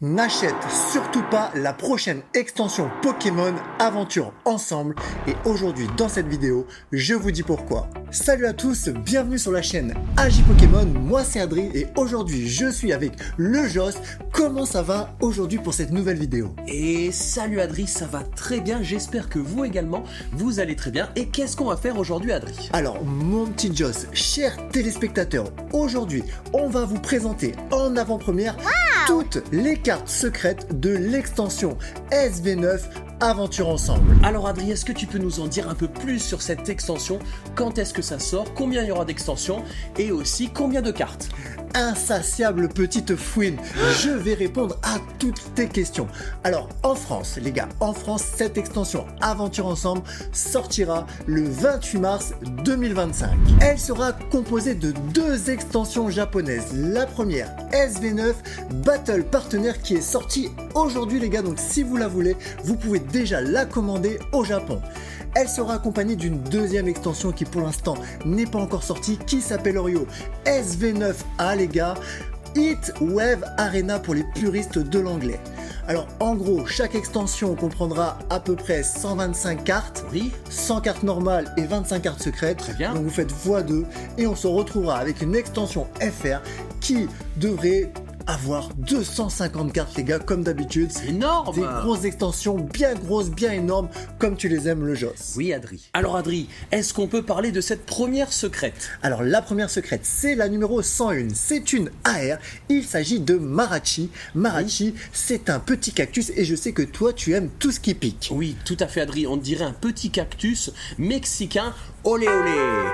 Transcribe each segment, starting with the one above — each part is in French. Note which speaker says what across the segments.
Speaker 1: N'achète surtout pas la prochaine extension Pokémon Aventure Ensemble et aujourd'hui dans cette vidéo, je vous dis pourquoi. Salut à tous, bienvenue sur la chaîne AJ Pokémon, moi c'est Adri et aujourd'hui je suis avec le Joss. Comment ça va aujourd'hui pour cette nouvelle vidéo?
Speaker 2: Et salut Adri, ça va très bien, j'espère que vous également, vous allez très bien. Et qu'est-ce qu'on va faire aujourd'hui Adri?
Speaker 1: Alors mon petit Joss, chers téléspectateurs, aujourd'hui on va vous présenter en avant-première toutes les cartes secrètes de l'extension SV9 Aventure Ensemble.
Speaker 2: Alors Adri, est-ce que tu peux nous en dire un peu plus sur cette extension? Quand est-ce que ça sort? Combien il y aura d'extensions? Et aussi combien de cartes?
Speaker 1: Insatiable petite fouine, je vais répondre à toutes tes questions. Alors en France, les gars, en France, cette extension Aventure Ensemble sortira le 28 mars 2025. Elle sera composée de deux extensions japonaises. La première, SV9 Battle Partenaire, qui est sortie aujourd'hui les gars, donc si vous la voulez, vous pouvez déjà la commander au Japon. Elle sera accompagnée d'une deuxième extension qui pour l'instant n'est pas encore sortie, qui s'appelle Orio SV9A les gars, Heat Wave Arena pour les puristes de l'anglais. Alors en gros, chaque extension comprendra à peu près 125 cartes,
Speaker 2: Oui.
Speaker 1: 100 cartes normales et 25 cartes secrètes.
Speaker 2: Très bien.
Speaker 1: Donc vous faites x2 et on se retrouvera avec une extension FR qui devrait avoir 250 cartes les gars, comme d'habitude.
Speaker 2: C'est énorme.
Speaker 1: Des grosses extensions, bien grosses, bien énormes, comme tu les aimes le Joss.
Speaker 2: Oui Adri. Alors Adri, est-ce qu'on peut parler de cette première secrète?
Speaker 1: Alors la première secrète, c'est la numéro 101. C'est une AR. Il s'agit de Marachi. Marachi, c'est un petit cactus et je sais que toi, tu aimes tout ce qui pique.
Speaker 2: Oui, tout à fait Adri, on dirait un petit cactus mexicain. Olé olé.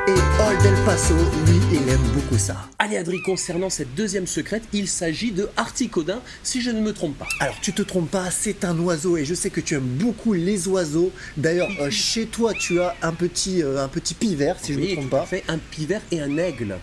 Speaker 1: Et Old El Paso, lui, il aime beaucoup ça.
Speaker 2: Allez Adri, concernant cette deuxième secrète, il s'agit de Articodin, si je ne me trompe pas.
Speaker 1: Alors tu te trompes pas, c'est un oiseau et je sais que tu aimes beaucoup les oiseaux. D'ailleurs, chez toi, tu as un petit pivert, si je ne me trompe
Speaker 2: tout à
Speaker 1: pas.
Speaker 2: fait, un pivert et un aigle.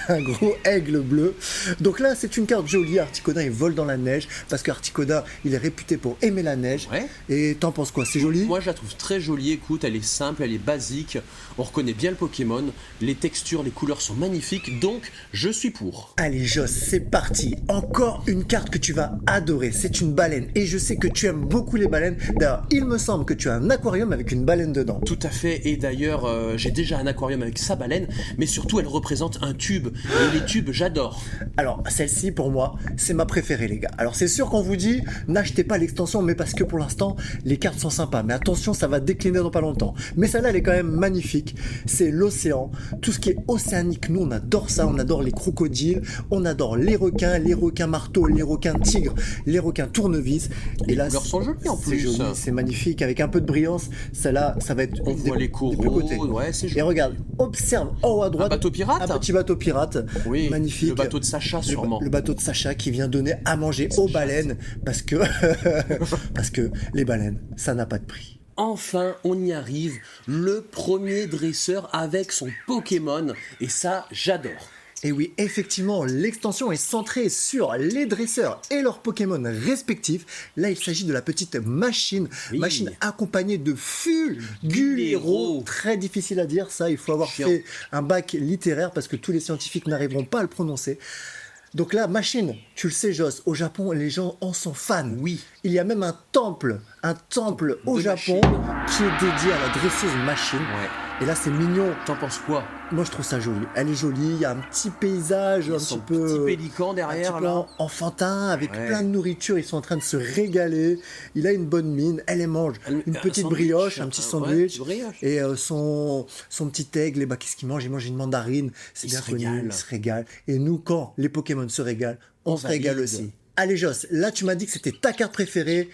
Speaker 1: Un gros aigle bleu. Donc là, c'est une carte jolie. Articodin, il vole dans la neige parce qu'Articodin, il est réputé pour aimer la neige.
Speaker 2: Ouais.
Speaker 1: Et t'en penses quoi? C'est joli?
Speaker 2: Moi je la trouve très jolie, écoute, elle est simple, elle est basique, on reconnaît bien le Pokémon, les textures, les couleurs sont magnifiques, donc je suis pour.
Speaker 1: Allez Joss, c'est parti. Encore une carte que tu vas adorer. C'est une baleine. Et je sais que tu aimes beaucoup les baleines. D'ailleurs, il me semble que tu as un aquarium avec une baleine dedans.
Speaker 2: Tout à fait, et d'ailleurs j'ai déjà un aquarium avec sa baleine, mais surtout elle représente un tube, et les tubes j'adore.
Speaker 1: Alors, celle-ci, pour moi, c'est ma préférée, les gars. Alors, c'est sûr qu'on vous dit, n'achetez pas l'extension, mais parce que pour l'instant, les cartes sont sympas. Mais attention, ça va décliner dans pas longtemps. Mais celle-là, elle est quand même magnifique. C'est l'océan. Tout ce qui est océanique, nous, on adore ça. On adore les crocodiles. On adore les requins marteaux, les requins tigres, les requins tournevis. Et là,
Speaker 2: couleurs sont jolies en
Speaker 1: c'est
Speaker 2: plus.
Speaker 1: joli, c'est magnifique. Avec un peu de brillance, celle-là, ça va être
Speaker 2: On voit les
Speaker 1: des
Speaker 2: coraux,
Speaker 1: deux côtés.
Speaker 2: ouais, c'est
Speaker 1: Et
Speaker 2: joli.
Speaker 1: regarde, observe en haut à droite.
Speaker 2: Un bateau pirate?
Speaker 1: Un petit bateau pirate.
Speaker 2: Oui,
Speaker 1: Magnifique.
Speaker 2: le bateau de Sacha sûrement.
Speaker 1: Le bateau de Sacha qui vient donner à manger aux baleines parce que parce que les baleines, ça n'a pas de prix.
Speaker 2: Enfin, on y arrive, le premier dresseur avec son Pokémon, et ça, j'adore.
Speaker 1: Et oui, effectivement, l'extension est centrée sur les dresseurs et leurs Pokémon respectifs. Là, il s'agit de la petite machine,
Speaker 2: Oui.
Speaker 1: machine accompagnée de Fulgulero.
Speaker 2: Fulgulero.
Speaker 1: Très difficile à dire, ça, il faut avoir
Speaker 2: Chiant.
Speaker 1: fait un bac littéraire parce que tous les scientifiques n'arriveront pas à le prononcer. Donc là, machine, tu le sais Joss, au Japon, les gens en sont fans.
Speaker 2: Oui.
Speaker 1: Il y a même un temple au
Speaker 2: De
Speaker 1: Japon qui est dédié à la dresseuse machine.
Speaker 2: Ouais.
Speaker 1: Et là, c'est mignon.
Speaker 2: T'en penses quoi?
Speaker 1: Moi, je trouve ça joli. Elle est jolie. Il y a un petit paysage un
Speaker 2: Son
Speaker 1: petit peu
Speaker 2: petit pélican derrière,
Speaker 1: un petit peu
Speaker 2: là.
Speaker 1: enfantin avec
Speaker 2: Ouais.
Speaker 1: plein de nourriture. Ils sont en train de se régaler. Il a une bonne mine. Elle les mange. Une
Speaker 2: Un
Speaker 1: petite
Speaker 2: sandwich.
Speaker 1: brioche, un petit
Speaker 2: Ouais,
Speaker 1: sandwich.
Speaker 2: petit brioche.
Speaker 1: Et son petit aigle, et bah, qu'est-ce qu'il mange? Il mange une mandarine. C'est
Speaker 2: Il
Speaker 1: bien
Speaker 2: se
Speaker 1: connu.
Speaker 2: régale.
Speaker 1: Il se régale. Et nous, quand les Pokémon se régalent, on se régale
Speaker 2: valide.
Speaker 1: aussi. Allez, Joss, là, tu m'as dit que c'était ta carte préférée.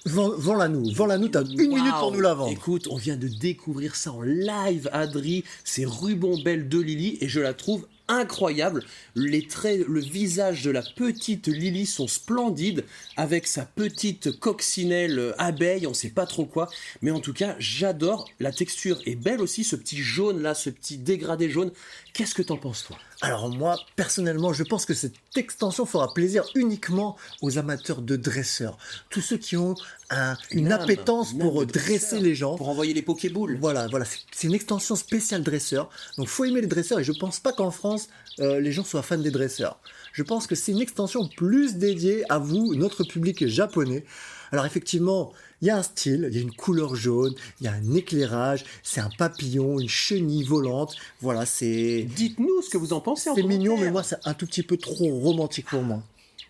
Speaker 1: Vends-la nous. Vends-la nous. T'as une minute pour nous la vendre.
Speaker 2: Écoute, on vient de découvrir ça en live, Adri. C'est Ruban Belle de Lily et je la trouve incroyable. Les traits, le visage de la petite Lily sont splendides avec sa petite coccinelle abeille, on sait pas trop quoi. Mais en tout cas, j'adore. La texture est belle aussi, ce petit jaune là, ce petit dégradé jaune. Qu'est-ce que t'en penses toi?
Speaker 1: Alors moi, personnellement, je pense que cette extension fera plaisir uniquement aux amateurs de dresseurs. Tous ceux qui ont une
Speaker 2: âme,
Speaker 1: appétence
Speaker 2: une
Speaker 1: pour
Speaker 2: âme de
Speaker 1: dresser
Speaker 2: dresseur,
Speaker 1: les gens.
Speaker 2: Pour envoyer les Pokéballs.
Speaker 1: Voilà, c'est une extension spéciale dresseur. Donc faut aimer les dresseurs et je pense pas qu'en France France, les gens soient fans des dresseurs. Je pense que c'est une extension plus dédiée à vous, notre public japonais. Alors effectivement, il y a un style, il y a une couleur jaune, il y a un éclairage, c'est un papillon, une chenille volante. Voilà, c'est...
Speaker 2: Dites-nous ce que vous en pensez en
Speaker 1: C'est mignon,
Speaker 2: commentaire.
Speaker 1: mais moi, c'est un tout petit peu trop romantique pour moi.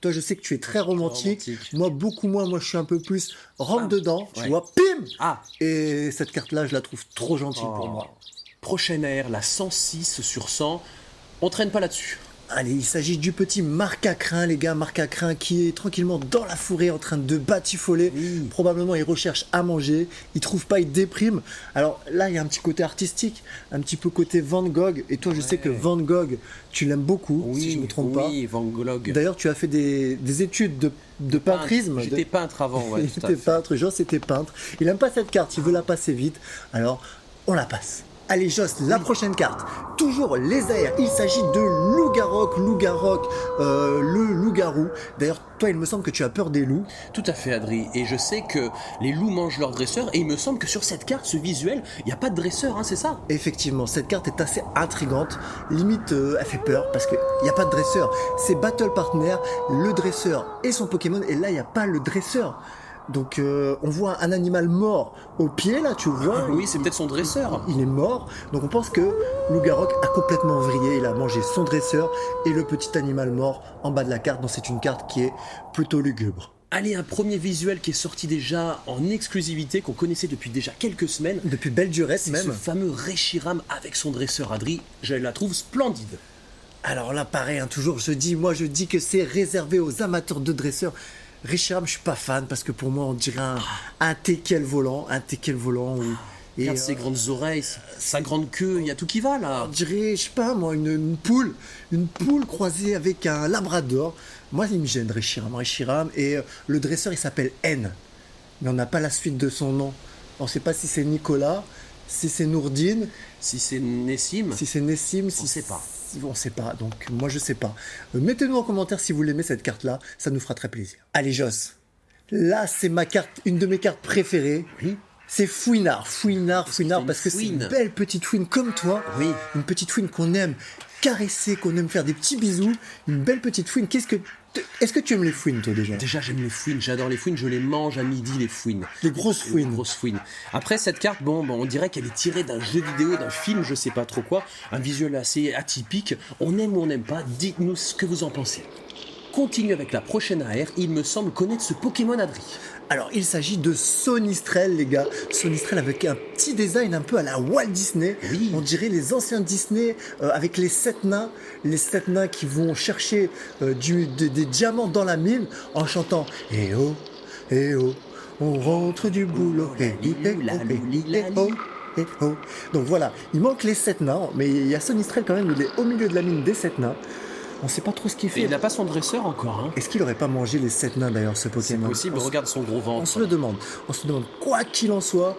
Speaker 1: Toi, je sais que tu es très romantique. Moi, beaucoup moins. Moi, je suis un peu plus rentre-dedans. Tu
Speaker 2: ouais.
Speaker 1: vois, pim.
Speaker 2: Ah,
Speaker 1: Et cette carte-là, je la trouve trop gentille pour
Speaker 2: oh.
Speaker 1: moi.
Speaker 2: Prochaine air, la 106 sur 100. On traîne pas là-dessus.
Speaker 1: Allez, il s'agit du petit Marc à Crin, les gars. Marc à Crin qui est tranquillement dans la forêt en train de batifoler.
Speaker 2: Oui.
Speaker 1: Probablement, il recherche à manger. Il trouve pas, il déprime. Alors là, il y a un petit côté artistique, un petit peu côté Van Gogh. Et toi, je sais que Van Gogh, tu l'aimes beaucoup, si je ne me trompe pas.
Speaker 2: Oui, Van Gogh.
Speaker 1: D'ailleurs, tu as fait des études de peintrisme.
Speaker 2: J'étais peintre avant, ouais.
Speaker 1: Il
Speaker 2: tout à
Speaker 1: était
Speaker 2: fait.
Speaker 1: peintre, Joss était peintre. Il aime pas cette carte, il veut la passer vite. Alors, on la passe. Allez Joss, la prochaine carte. Toujours les airs. Il s'agit de Loup-Garok, le loup-garou. D'ailleurs, toi, il me semble que tu as peur des loups.
Speaker 2: Tout à fait, Adri. Et je sais que les loups mangent leurs dresseurs. Et il me semble que sur cette carte, ce visuel, il n'y a pas de dresseur, hein, c'est ça?
Speaker 1: Effectivement, cette carte est assez intrigante. Limite, elle fait peur parce qu'il n'y a pas de dresseur. C'est Battle Partner, le dresseur et son Pokémon. Et là, il n'y a pas le dresseur. Donc on voit un animal mort au pied là, tu vois.
Speaker 2: Oui, c'est peut-être son dresseur.
Speaker 1: Il est mort. Donc on pense que Loup-Garok a complètement vrillé. Il a mangé son dresseur et le petit animal mort en bas de la carte. Donc c'est une carte qui est plutôt lugubre.
Speaker 2: Allez, un premier visuel qui est sorti déjà en exclusivité, qu'on connaissait depuis déjà quelques semaines.
Speaker 1: Depuis belle durée
Speaker 2: C'est
Speaker 1: même.
Speaker 2: ce fameux Reshiram avec son dresseur, Adri. Je la trouve splendide.
Speaker 1: Alors là pareil, hein, toujours je dis que c'est réservé aux amateurs de dresseurs. Reshiram, je suis pas fan parce que pour moi on dirait un teckel volant, et,
Speaker 2: Regarde ses grandes oreilles, sa grande queue, il y a tout qui va là.
Speaker 1: on dirait, je sais pas moi, une poule croisée avec un labrador. Moi il me gêne Reshiram, et le dresseur il s'appelle N, mais on n'a pas la suite de son nom. On sait pas si c'est Nicolas, si c'est Nourdine,
Speaker 2: Si c'est Nessim,
Speaker 1: si c'est Nessim,
Speaker 2: on sait pas.
Speaker 1: On sait pas, donc moi je sais pas. Mettez-nous en commentaire si vous l'aimez cette carte-là, ça nous fera très plaisir. Allez Joss, là c'est ma carte, une de mes cartes préférées.
Speaker 2: Oui.
Speaker 1: C'est Fouinard, parce que c'est une
Speaker 2: fouine.
Speaker 1: belle petite fouine comme toi.
Speaker 2: Oui.
Speaker 1: Une petite fouine qu'on aime caresser, qu'on aime faire des petits bisous. Une belle petite fouine. Est-ce que tu aimes les fouines toi déjà?
Speaker 2: Déjà, j'aime les fouines, j'adore les fouines, je les mange à midi, les fouines.
Speaker 1: Les grosses fouines.
Speaker 2: Les grosses fouines. Après, cette carte, bon, on dirait qu'elle est tirée d'un jeu vidéo, d'un film, je sais pas trop quoi. Un visuel assez atypique. On aime ou on n'aime pas, dites-nous ce que vous en pensez. Continue avec la prochaine AR, il me semble connaître ce Pokémon, Adri.
Speaker 1: Alors, il s'agit de Sonistrel, les gars. Sonistrel avec un petit design un peu à la Walt Disney.
Speaker 2: Oui.
Speaker 1: On dirait les anciens Disney avec les 7 nains. Les 7 nains qui vont chercher des diamants dans la mine en chantant « Eh oh, on rentre du boulot. Eh oh, eh oh. » Donc voilà, il manque les 7 nains, mais il y a Sonistrel quand même, il est au milieu de la mine des 7 nains. On sait pas trop ce qu'il
Speaker 2: Et
Speaker 1: fait.
Speaker 2: il n'a pas son dresseur encore, hein.
Speaker 1: Est-ce qu'il aurait pas mangé les 7 nains d'ailleurs, ce
Speaker 2: C'est
Speaker 1: Pokémon?
Speaker 2: possible, regarde son gros
Speaker 1: On
Speaker 2: ventre.
Speaker 1: se le demande. Quoi qu'il en soit,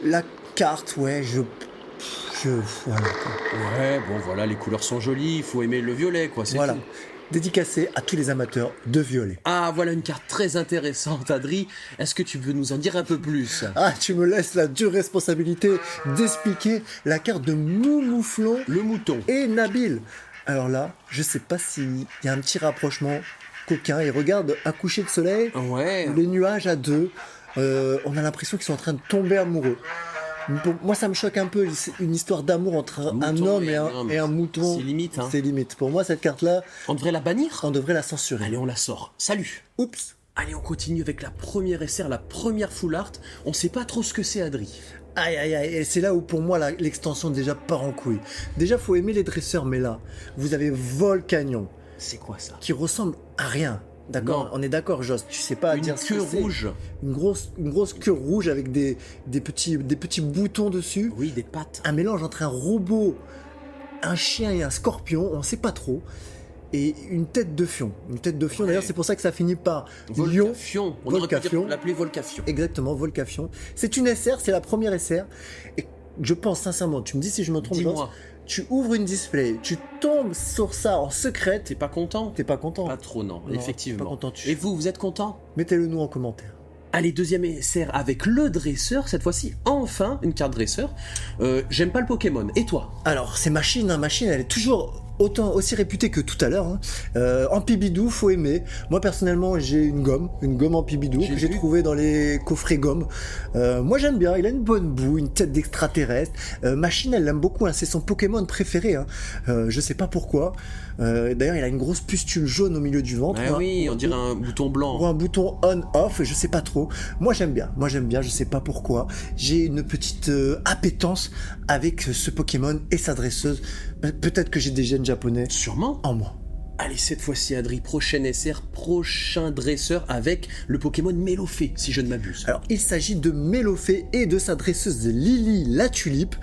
Speaker 1: la carte, ouais, voilà.
Speaker 2: Ouais, bon voilà, les couleurs sont jolies, il faut aimer le violet, quoi, c'est
Speaker 1: Voilà.
Speaker 2: tout.
Speaker 1: Dédicacé à tous les amateurs de violet.
Speaker 2: Ah, voilà une carte très intéressante, Adri. Est-ce que tu veux nous en dire un peu plus?
Speaker 1: Ah, tu me laisses la dure responsabilité d'expliquer la carte de Moumouflon
Speaker 2: Le mouton.
Speaker 1: et Nabil. Alors là, je sais pas s'il y a un petit rapprochement coquin. Et regarde, un coucher de soleil,
Speaker 2: Ouais.
Speaker 1: les nuages à deux. On a l'impression qu'ils sont en train de tomber amoureux. Pour moi, ça me choque un peu, une histoire d'amour entre un
Speaker 2: Mouton
Speaker 1: homme
Speaker 2: et un homme.
Speaker 1: et un mouton.
Speaker 2: C'est limite, hein.
Speaker 1: C'est limite. Pour moi, cette carte-là,
Speaker 2: On devrait la bannir?
Speaker 1: on devrait la censurer.
Speaker 2: Allez, on la sort. Salut.
Speaker 1: Oups.
Speaker 2: Allez, on continue avec la première SR, la première full art. On sait pas trop ce que c'est, Adri.
Speaker 1: Aïe, aïe, aïe. Et c'est là où, pour moi, l'extension déjà part en couille. Déjà, faut aimer les dresseurs, mais là, vous avez Volcanion,
Speaker 2: C'est quoi ça?
Speaker 1: qui ressemble à rien. D'accord?
Speaker 2: Non.
Speaker 1: On est d'accord, Joss. Tu sais pas
Speaker 2: Une
Speaker 1: dire ce que
Speaker 2: queue
Speaker 1: c'est.
Speaker 2: rouge.
Speaker 1: Une grosse queue rouge avec des petits boutons dessus.
Speaker 2: Oui, des pattes.
Speaker 1: Un mélange entre un robot, un chien et un scorpion, on sait pas trop. Et une tête de fion. Une tête de fion,
Speaker 2: Ouais.
Speaker 1: d'ailleurs, c'est pour ça que ça finit par lion.
Speaker 2: Volcafion. On aurait pu
Speaker 1: Volcafion.
Speaker 2: l'appeler Volcafion.
Speaker 1: Exactement, Volcafion. C'est une SR, c'est la première SR. Et je pense sincèrement, tu me dis si je me trompe,
Speaker 2: Dis-moi.
Speaker 1: Joss, tu ouvres une display, tu tombes sur ça en secret,
Speaker 2: T'es pas content?
Speaker 1: t'es pas content.
Speaker 2: Pas trop, non,
Speaker 1: Non,
Speaker 2: effectivement.
Speaker 1: pas content,
Speaker 2: Et vous êtes content?
Speaker 1: Mettez-le nous en commentaire.
Speaker 2: Allez, deuxième SR avec le dresseur. Cette fois-ci, enfin, une carte dresseur. J'aime pas le Pokémon. Et toi?
Speaker 1: Alors, c'est machine, elle est toujours autant aussi réputé que tout à l'heure. Hein. Ampibidou, faut aimer. Moi personnellement, j'ai une gomme Ampibidou que j'ai trouvée dans les coffrets gomme. Moi j'aime bien, il a une bonne boue, une tête d'extraterrestre. Machine, elle l'aime beaucoup, hein. C'est son Pokémon préféré. Hein. Je sais pas pourquoi. D'ailleurs, il a une grosse pustule jaune au milieu du ventre.
Speaker 2: Ah oui, on dirait un bouton blanc.
Speaker 1: Ou un bouton on-off, je sais pas trop. Moi j'aime bien, je sais pas pourquoi. J'ai une petite appétence avec ce Pokémon et sa dresseuse. Peut-être que j'ai des gènes japonais.
Speaker 2: Sûrement.
Speaker 1: En moi.
Speaker 2: Allez, cette fois-ci, Adri, prochain SR, prochain dresseur avec le Pokémon Mélofée, si je ne m'abuse.
Speaker 1: Alors, il s'agit de Mélofée et de sa dresseuse Lily la Tulipe.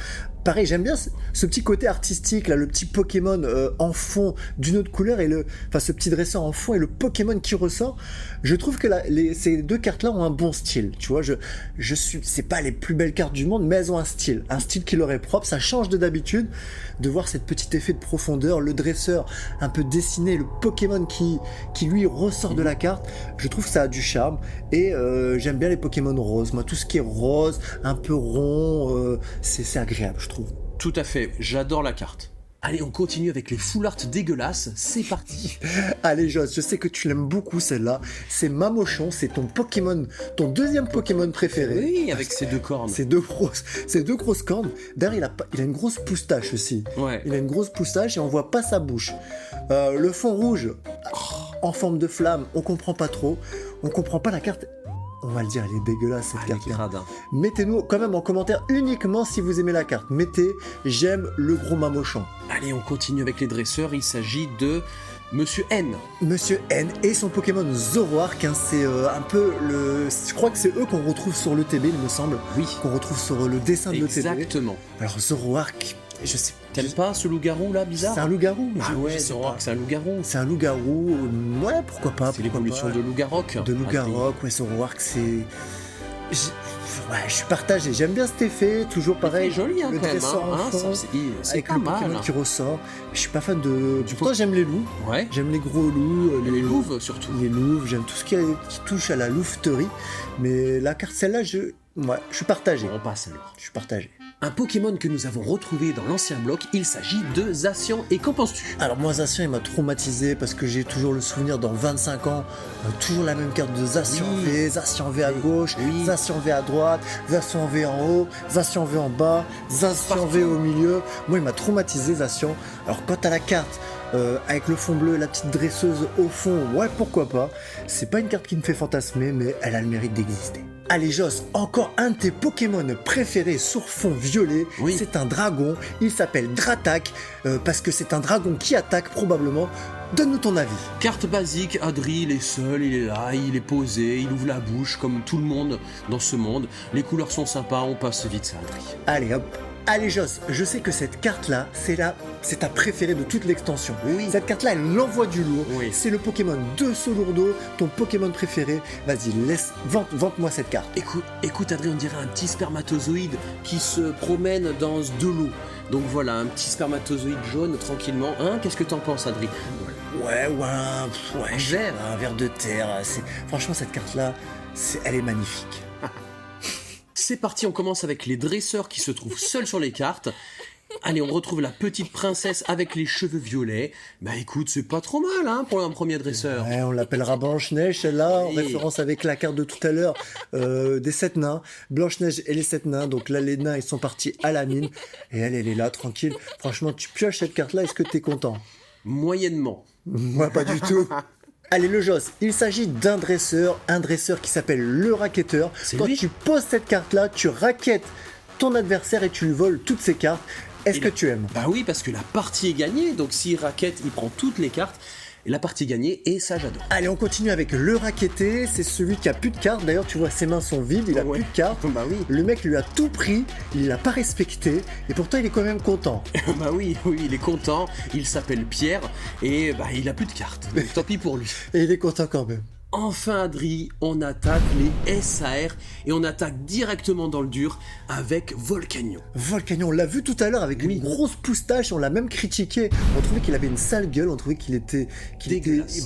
Speaker 1: Pareil, j'aime bien ce petit côté artistique, là, le petit Pokémon en fond d'une autre couleur et ce petit dresseur en fond et le Pokémon qui ressort. Je trouve que ces deux cartes-là ont un bon style. Tu vois, c'est pas les plus belles cartes du monde, mais elles ont un style qui leur est propre. Ça change de d'habitude de voir cette petit effet de profondeur, le dresseur un peu dessiné, le Pokémon qui lui ressort de la carte. Je trouve que ça a du charme et j'aime bien les Pokémon roses. Moi, tout ce qui est rose, un peu rond, c'est agréable, je trouve.
Speaker 2: Tout à fait, j'adore la carte. Allez, on continue avec les full art dégueulasses, c'est parti.
Speaker 1: Allez Joss, je sais que tu l'aimes beaucoup celle-là. C'est Mamochon, c'est ton deuxième Pokémon préféré.
Speaker 2: Oui, avec ses deux cornes.
Speaker 1: Ces deux grosses cornes. D'ailleurs, il a une grosse poustache aussi.
Speaker 2: Ouais.
Speaker 1: Il a une grosse poustache et on voit pas sa bouche. Le fond rouge, en forme de flamme, on comprend pas trop. On comprend pas la carte. On va le dire, elle est dégueulasse cette carte. Mettez-nous quand même en commentaire uniquement si vous aimez la carte. Mettez j'aime le gros Mamochon.
Speaker 2: Allez, on continue avec les dresseurs. Il s'agit de Monsieur N.
Speaker 1: Monsieur N et son Pokémon Zoroark. Hein, c'est un peu je crois que c'est eux qu'on retrouve sur l'ETB, il me semble.
Speaker 2: Oui.
Speaker 1: Qu'on retrouve sur le dessin de l'ETB.
Speaker 2: Exactement.
Speaker 1: Alors Zoroark, je sais.
Speaker 2: T'aimes pas ce loup-garou là, bizarre?
Speaker 1: C'est un loup-garou.
Speaker 2: Ah ouais, Zoroark, c'est un loup-garou.
Speaker 1: C'est un loup-garou. Ouais, pourquoi pas.
Speaker 2: C'est l'évolution de loup-garok.
Speaker 1: De loup-garok, ouais, Zoroark, c'est. Ouais, je suis partagé. J'aime bien cet effet, toujours pareil.
Speaker 2: C'est joli, hein,
Speaker 1: le
Speaker 2: quand même.
Speaker 1: dresseur en fond,
Speaker 2: C'est
Speaker 1: avec
Speaker 2: pas
Speaker 1: le
Speaker 2: mal.
Speaker 1: Pokémon qui ressort. Je suis pas fan de. Pourtant, j'aime les loups.
Speaker 2: Ouais.
Speaker 1: J'aime les gros loups.
Speaker 2: Les louves surtout.
Speaker 1: Les louves, j'aime tout ce qui touche à la louveterie. Mais la carte, celle-là, je suis partagé.
Speaker 2: On passe alors.
Speaker 1: Je suis partagé.
Speaker 2: Un Pokémon que nous avons retrouvé dans l'ancien bloc, il s'agit de Zacian. Et qu'en penses-tu?
Speaker 1: Alors moi, Zacian, il m'a traumatisé parce que j'ai toujours le souvenir dans 25 ans, toujours la même carte de Zacian V, Zacian V à gauche, Zacian V à droite, Zacian V en haut, Zacian V en bas, Zacian V au milieu. Moi, il m'a traumatisé, Zacian. Alors quant à la carte, avec le fond bleu, la petite dresseuse au fond, ouais, pourquoi pas. C'est pas une carte qui me fait fantasmer, mais elle a le mérite d'exister. Allez Joss, encore un de tes Pokémon préférés sur fond violet, c'est un dragon, il s'appelle Dratak, parce que c'est un dragon qui attaque probablement. Donne-nous ton avis.
Speaker 2: Carte basique, Adri, il est seul, il est là, il est posé, il ouvre la bouche comme tout le monde dans ce monde. Les couleurs sont sympas, on passe vite ça, Adri.
Speaker 1: Allez hop. Allez Joss, je sais que cette carte-là, c'est ta préférée de toute l'extension.
Speaker 2: Oui.
Speaker 1: Cette carte-là, elle envoie du lourd.
Speaker 2: Oui.
Speaker 1: C'est le Pokémon de Solourdo, ton Pokémon préféré. Vas-y, vante-moi cette carte.
Speaker 2: Écoute Adri, on dirait un petit spermatozoïde qui se promène dans de l'eau. Donc voilà, un petit spermatozoïde jaune tranquillement. Hein, qu'est-ce que t'en penses, Adri?
Speaker 1: Ouais, un ver de terre. Franchement, cette carte-là, elle est magnifique.
Speaker 2: C'est parti, on commence avec les dresseurs qui se trouvent seuls sur les cartes. Allez, on retrouve la petite princesse avec les cheveux violets. Bah écoute, c'est pas trop mal hein, pour un premier dresseur.
Speaker 1: Ouais, on l'appellera Blanche-Neige, celle-là, en référence avec la carte de tout à l'heure des 7 nains. Blanche-Neige et les 7 nains. Donc là, les nains, ils sont partis à la mine. Et elle est là, tranquille. Franchement, tu pioches cette carte-là, est-ce que t'es content?
Speaker 2: Moyennement.
Speaker 1: Moi, pas du tout. Allez, le Joss, il s'agit d'un dresseur, qui s'appelle le racketteur. Quand tu poses cette carte-là, tu rackettes ton adversaire et tu lui voles toutes ses cartes. Est-ce que tu aimes?
Speaker 2: Bah oui, parce que la partie est gagnée, donc s'il rackette, il prend toutes les cartes. Et la partie gagnée, et ça j'adore.
Speaker 1: Allez, on continue avec le racketté, c'est celui qui a plus de cartes. D'ailleurs, tu vois, ses mains sont vides, il a plus de cartes.
Speaker 2: Bah oui.
Speaker 1: Le mec lui a tout pris, il l'a pas respecté, et pourtant il est quand même content.
Speaker 2: Bah oui, il est content, il s'appelle Pierre, et bah il a plus de cartes. Donc tant pis pour lui.
Speaker 1: Et il est content quand même.
Speaker 2: Enfin Adri, on attaque les SAR et on attaque directement dans le dur avec Volcanion.
Speaker 1: Volcanion, on l'a vu tout à l'heure avec une grosse moustache, on l'a même critiqué. On trouvait qu'il avait une sale gueule, on trouvait qu'il était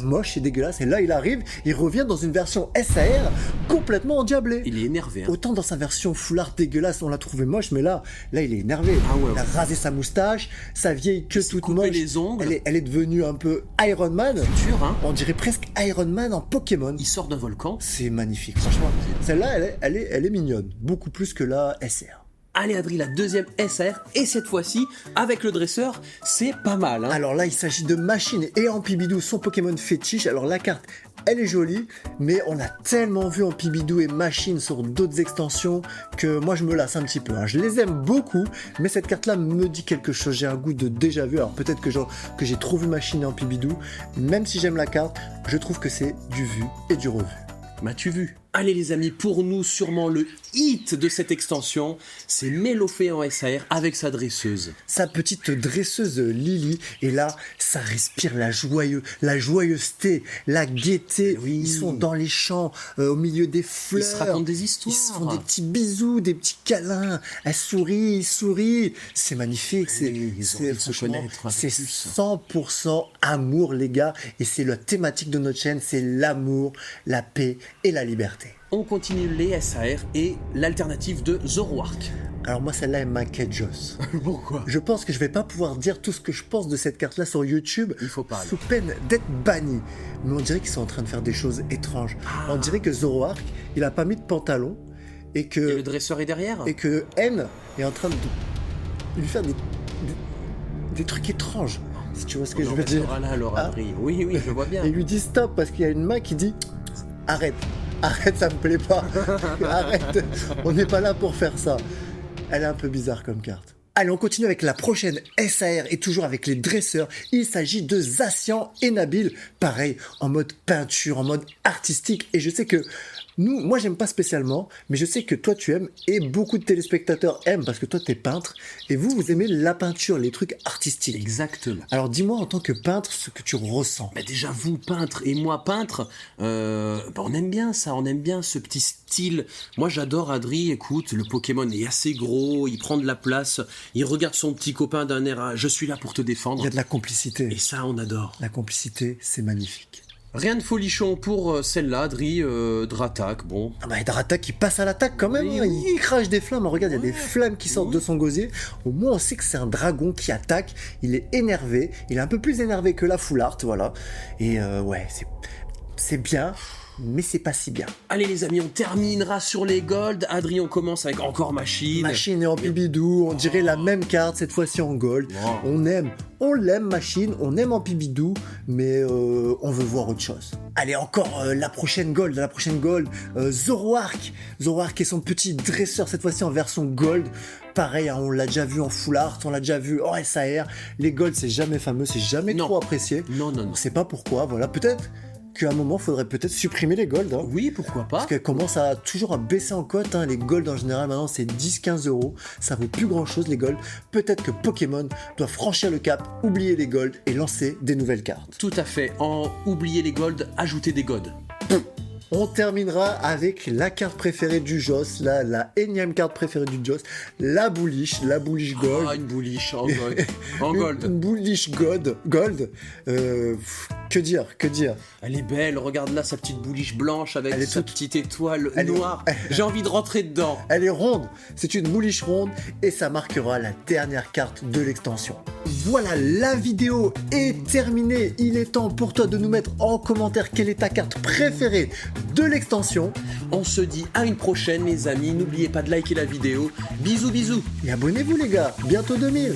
Speaker 1: moche et dégueulasse. Et là, il arrive, il revient dans une version SAR complètement endiablée.
Speaker 2: Il est énervé. Hein.
Speaker 1: Autant dans sa version full art dégueulasse, on l'a trouvé moche, mais là il est énervé.
Speaker 2: Ah ouais,
Speaker 1: il a rasé sa moustache, sa vieille queue toute moche.
Speaker 2: Les ongles.
Speaker 1: Elle est devenue un peu Iron Man.
Speaker 2: Futur, hein.
Speaker 1: On dirait presque Iron Man en Pokémon.
Speaker 2: Il sort d'un volcan.
Speaker 1: C'est magnifique, franchement. Celle-là, elle est mignonne. Beaucoup plus que la SR.
Speaker 2: Allez Adri, la deuxième SR, et cette fois-ci, avec le dresseur, c'est pas mal. Hein.
Speaker 1: Alors là, il s'agit de Machine et Ampibidou, son Pokémon fétiche. Alors la carte, elle est jolie, mais on a tellement vu Ampibidou et Machine sur d'autres extensions que moi je me lasse un petit peu. Hein. Je les aime beaucoup, mais cette carte-là me dit quelque chose. J'ai un goût de déjà vu. Alors peut-être que j'ai trop vu Machine et Ampibidou. Même si j'aime la carte, je trouve que c'est du vu et du revu.
Speaker 2: M'as-tu vu? Allez les amis, pour nous, sûrement le hit de cette extension, c'est Mélofée en SAR avec sa dresseuse.
Speaker 1: Sa petite dresseuse Lily, et là, ça respire la joyeuseté, la gaieté.
Speaker 2: Oui.
Speaker 1: Ils sont dans les champs, au milieu des fleurs.
Speaker 2: Ils se racontent des histoires.
Speaker 1: Ils se font des petits bisous, des petits câlins. Elle sourit, il sourit. C'est magnifique.
Speaker 2: Ils se connaître.
Speaker 1: C'est 100% amour, les gars. Et c'est la thématique de notre chaîne, c'est l'amour, la paix et la liberté.
Speaker 2: On continue les SAR et l'alternative de Zoroark.
Speaker 1: Alors moi, celle-là, elle m'inquiète, Joss.
Speaker 2: Pourquoi?
Speaker 1: Je pense que je vais pas pouvoir dire tout ce que je pense de cette carte-là sur YouTube.
Speaker 2: Il faut pas.
Speaker 1: Sous peine d'être banni. Mais on dirait qu'ils sont en train de faire des choses étranges. On dirait que Zoroark, il a pas mis de pantalon et que...
Speaker 2: Et le dresseur est derrière.
Speaker 1: Et que N est en train de lui faire des trucs étranges. Si tu vois ce que je veux dire.
Speaker 2: Là, alors, Adri. Oui, je vois bien.
Speaker 1: Et il lui dit stop parce qu'il y a une main qui dit arrête. Arrête, ça me plaît pas. Arrête. On n'est pas là pour faire ça. Elle est un peu bizarre comme carte. Allez, on continue avec la prochaine SAR et toujours avec les dresseurs. Il s'agit de Zacian et Nabil. Pareil, en mode peinture, en mode artistique. Et je sais que moi j'aime pas spécialement, mais je sais que toi tu aimes et beaucoup de téléspectateurs aiment parce que toi t'es peintre et vous aimez la peinture, les trucs artistiques.
Speaker 2: Exactement.
Speaker 1: Alors dis-moi en tant que peintre ce que tu ressens.
Speaker 2: Bah déjà vous peintre et moi peintre, on aime bien ça, on aime bien ce petit style. Moi j'adore Adri, écoute, le Pokémon est assez gros, il prend de la place, il regarde son petit copain d'un air je suis là pour te défendre.
Speaker 1: Il y a de la complicité.
Speaker 2: Et ça on adore.
Speaker 1: La complicité, c'est magnifique.
Speaker 2: Rien de folichon pour celle-là, Adri, Dratak, bon.
Speaker 1: Ah bah Dratak il passe à l'attaque quand même, hein. Il crache des flammes, regarde, il y a des flammes qui sortent de son gosier. Au moins on sait que c'est un dragon qui attaque, il est énervé, il est un peu plus énervé que la full art, voilà. Et ouais, c'est bien, mais c'est pas si bien.
Speaker 2: Allez les amis, on terminera sur les gold. Adri, on commence avec encore Machine.
Speaker 1: Machine et Ampibidou, on dirait la même carte, cette fois-ci en gold.
Speaker 2: Wow.
Speaker 1: On l'aime Machine, on aime Ampibidou, mais on veut voir autre chose. Allez, encore la prochaine gold, Zoroark. Zoroark et son petit dresseur, cette fois-ci en version gold. Pareil, hein, on l'a déjà vu en full art, on l'a déjà vu en SAR. Les golds, c'est jamais fameux, c'est jamais trop apprécié.
Speaker 2: Non.
Speaker 1: On sait pas pourquoi, voilà, peut-être qu'à un moment, faudrait peut-être supprimer les golds. Hein.
Speaker 2: Oui, pourquoi pas.
Speaker 1: Parce qu'elles commencent toujours à baisser en cote. Hein. Les golds, en général, maintenant, c'est 10-15 euros. Ça vaut plus grand-chose, les golds. Peut-être que Pokémon doit franchir le cap, oublier les golds et lancer des nouvelles cartes.
Speaker 2: Tout à fait. En oublier les golds, ajouter des gods.
Speaker 1: On terminera avec la carte préférée du Joss, la énième carte préférée du Joss, la Bullish Gold.
Speaker 2: Ah, une Bullish en gold. En gold.
Speaker 1: Une Bullish Gold. Que dire.
Speaker 2: Elle est belle, regarde là sa petite Bullish blanche avec sa petite étoile noire. J'ai envie de rentrer dedans.
Speaker 1: Elle est ronde, c'est une Bullish ronde et ça marquera la dernière carte de l'extension. Voilà, la vidéo est terminée. Il est temps pour toi de nous mettre en commentaire quelle est ta carte préférée de l'extension.
Speaker 2: On se dit à une prochaine les amis, n'oubliez pas de liker la vidéo. Bisous.
Speaker 1: Et abonnez-vous les gars, bientôt 2000.